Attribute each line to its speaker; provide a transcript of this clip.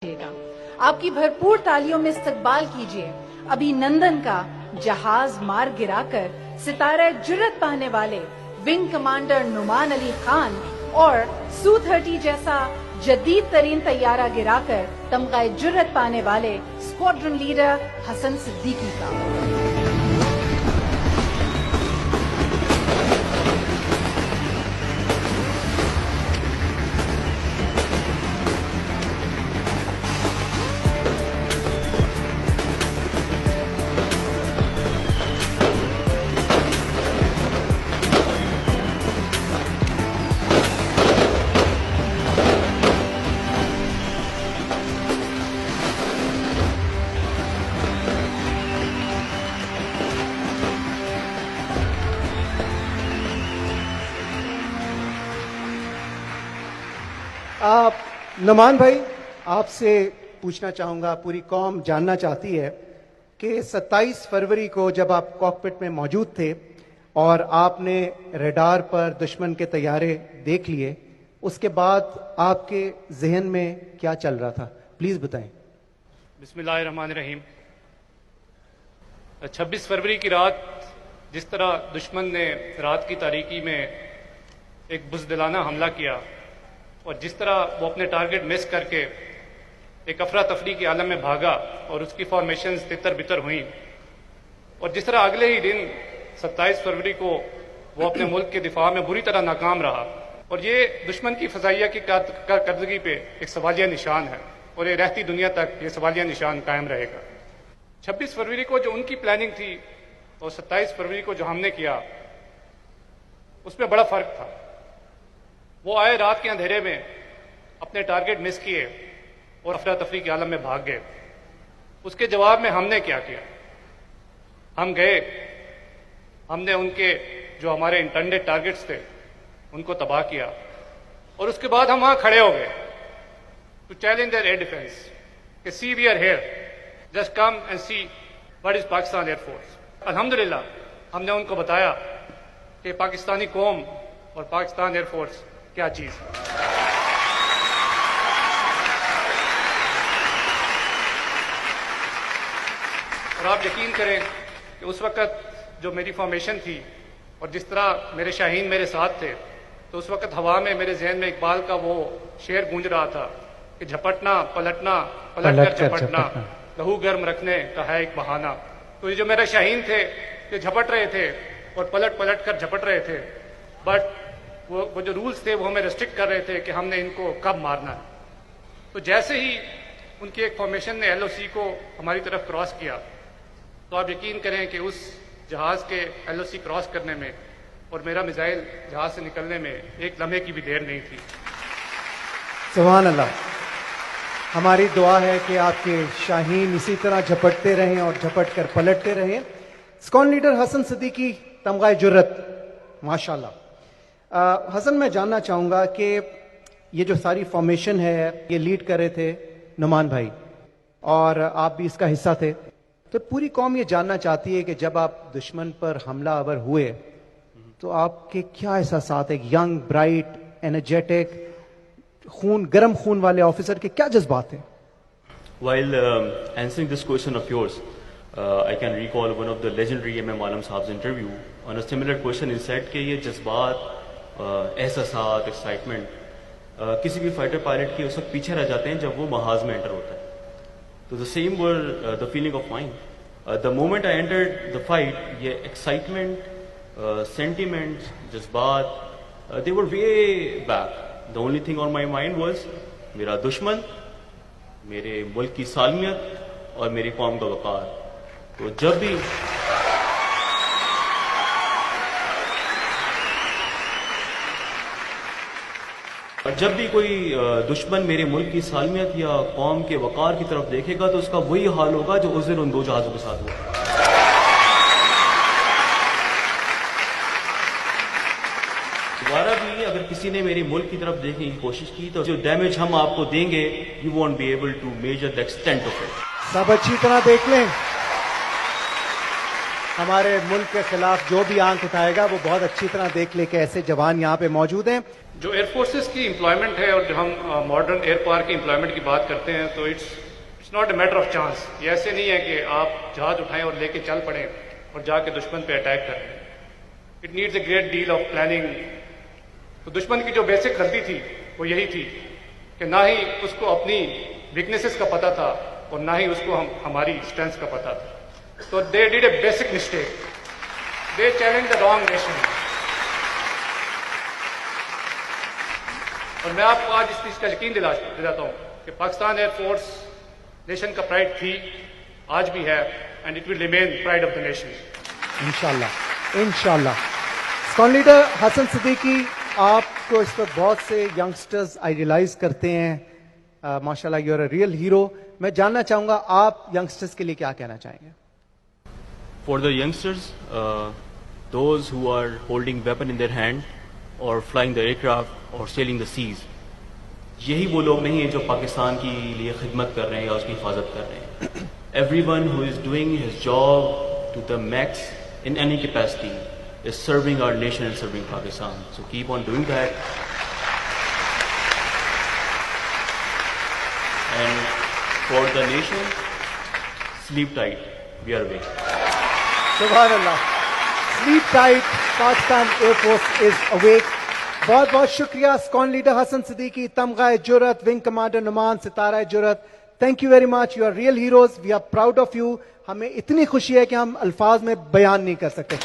Speaker 1: گا آپ کی بھرپور تالیوں میں استقبال کیجیے ابھینندن کا جہاز مار گرا کر ستارہ جرت پانے والے ونگ کمانڈر نعمان علی خان اور سو-30 جیسا جدید ترین طیارہ گرا کر تمغہ جرت پانے والے اسکواڈرن لیڈر حسن صدیقی کا۔
Speaker 2: نعمان بھائی، آپ سے پوچھنا چاہوں گا، پوری قوم جاننا چاہتی ہے کہ 27 فروری کو جب آپ کاکپٹ میں موجود تھے اور آپ نے ریڈار پر دشمن کے طیارے دیکھ لیے، اس کے بعد آپ کے ذہن میں کیا چل رہا تھا؟ پلیز بتائیں۔
Speaker 3: بسم اللہ الرحمن الرحیم۔ 26 فروری کی رات جس طرح دشمن نے رات کی تاریکی میں ایک بزدلانہ حملہ کیا اور جس طرح وہ اپنے ٹارگٹ مس کر کے ایک افراتفری کے عالم میں بھاگا اور اس کی فارمیشنز تتر بتر ہوئیں، اور جس طرح اگلے ہی دن 27 فروری کو وہ اپنے ملک کے دفاع میں بری طرح ناکام رہا، اور یہ دشمن کی فضائیہ کی کارکردگی پہ ایک سوالیہ نشان ہے، اور یہ رہتی دنیا تک یہ سوالیہ نشان قائم رہے گا۔ 26 فروری کو جو ان کی پلاننگ تھی اور 27 فروری کو جو ہم نے کیا، اس میں بڑا فرق تھا۔ وہ آئے رات کے اندھیرے میں، اپنے ٹارگٹ مس کیے اور افراتفری کے عالم میں بھاگ گئے۔ اس کے جواب میں ہم نے کیا کیا؟ ہم گئے، ہم نے ان کے جو ہمارے انٹینڈڈ ٹارگٹس تھے ان کو تباہ کیا، اور اس کے بعد ہم وہاں کھڑے ہو گئے to challenge their air defence کہ see we are here, just come and see what is Pakistan Air Force. الحمدللہ ہم نے ان کو بتایا کہ پاکستانی قوم اور پاکستان ایئر فورس کیا چیز ہے۔ اور آپ یقین کریں کہ اس وقت جو میری فارمیشن تھی اور جس طرح میرے شاہین میرے ساتھ تھے، تو اس وقت ہوا میں میرے ذہن میں اقبال کا وہ شعر گونج رہا تھا کہ جھپٹنا پلٹنا پلٹ کر جھپٹنا، لہو گرم رکھنے کا ہے ایک بہانہ۔ تو یہ جو میرے شاہین تھے یہ جھپٹ رہے تھے اور پلٹ پلٹ کر جھپٹ رہے تھے، بٹ وہ جو رولز تھے وہ ہمیں ریسٹرکٹ کر رہے تھے کہ ہم نے ان کو کب مارنا ہے۔ تو جیسے ہی ان کی ایک فارمیشن نے ایل او سی کو ہماری طرف کراس کیا، تو آپ یقین کریں کہ اس جہاز کے ایل او سی کراس کرنے میں اور میرا میزائل جہاز سے نکلنے میں ایک لمحے کی بھی دیر نہیں تھی۔
Speaker 2: سبحان اللہ۔ ہماری دعا ہے کہ آپ کے شاہین اسی طرح جھپٹتے رہیں اور جھپٹ کر پلٹتے رہیں۔ اسکواڈرن لیڈر حسن صدیقی، تمغہ جرت، ماشاءاللہ۔ حسن، میں جاننا چاہوں گا کہ یہ جو ساری فارمیشن ہے یہ لیڈ کر رہے تھے نعمان بھائی، اور آپ بھی اس کا حصہ تھے، تو پوری قوم یہ جاننا چاہتی ہے کہ جب آپ دشمن پر حملہ آور ہوئے تو آپ کے کیا احساسات؟ ایک ینگ، برائٹ، انرجیٹک، گرم خون والے آفیسر کے کیا جذبات ہیں؟
Speaker 4: While answering this question of yours, I can recall one of the legendary M.M. Alam Sahab's interview. On a similar question, he said کہ یہ جذبات، احساسات، ایکسائٹمنٹ کسی بھی فائٹر پائلٹ کے اس وقت پیچھے رہ جاتے ہیں جب وہ محاذ میں انٹر ہوتا ہے۔ تو the same were the feeling of mine. The moment I entered the fight, یہ ایکسائٹمنٹ، sentiments، جذبات، they were way back. The only thing on my mind was میرا دشمن، میرے ملک کی سالمیت اور میری قوم کا وقار۔ تو جب بھی کوئی دشمن میرے ملک کی سالمیت یا قوم کے وقار کی طرف دیکھے گا تو اس کا وہی حال ہوگا جو اس دن ان دو جہازوں کے ساتھ ہوا۔ دوبارہ بھی اگر کسی نے میرے ملک کی طرف دیکھنے کی کوشش کی تو جو ڈیمیج ہم آپ کو دیں گے، you won't be able to measure the extent of it.
Speaker 2: سب اچھی طرح دیکھ لیں، ہمارے ملک کے خلاف جو بھی آنکھ اٹھائے گا وہ بہت اچھی طرح دیکھ لے کہ ایسے جوان یہاں پہ موجود ہیں.
Speaker 3: جو ایئر فورسز کی امپلائمنٹ ہے اور جو ہم ماڈرن ایئر پاور کی امپلائمنٹ کی بات کرتے ہیں تو it's not a matter of chance. یہ ایسے نہیں ہے کہ آپ جہاز اٹھائیں اور لے کے چل پڑیں اور جا کے دشمن پہ اٹیک کریں. It needs a great deal of planning. تو دشمن کی جو بیسک غلطی تھی وہ یہی تھی کہ نہ ہی اس کو اپنی ویکنیسز کا پتہ تھا اور نہ ہی اس کو ہماری اسٹرینتھس کا پتہ تھا. تو they did a basic mistake. They challenge the wrong nation. اور میں آپ کو آج اس چیز کا یقین دلاتا ہوں کہ پاکستان ایئر فورس نیشن کا پرائڈ تھی, آج بھی ہے, and it will remain pride of the nation.
Speaker 2: انشاءاللہ انشاءاللہ. اسکون لیڈر حسن صدیقی, آپ کو اس وقت بہت سے ینگسٹرز آئیڈیلائز کرتے ہیں, ماشاءاللہ you are a real hero. میں جاننا چاہوں گا آپ ینگسٹرز کے لیے کیا کہنا چاہیں گے؟
Speaker 4: For the youngsters, those who are holding weapon in their hand or flying the aircraft or sailing the seas, یہی وہ لوگ نہیں ہیں جو پاکستان کی لیے خدمت کر رہے ہیں یا اس کی حفاظت کر رہے ہیں. Everyone who is doing his job to the max in any capacity is serving our nation and serving Pakistan. So keep on doing that. And for the nation, sleep tight. We are awake.
Speaker 2: سبحان اللہ. Sleep tight, Pakistan Air Force is awake. بہت بہت شکریہ ISKCON leader حسن صدیقی, تمغہ جرأت, wing commander Noman, ستارہ جرأت. Thank you very much. You are real heroes. We are proud of you. ہمیں اتنی خوشی ہے کہ ہم الفاظ میں بیان نہیں کر سکتے.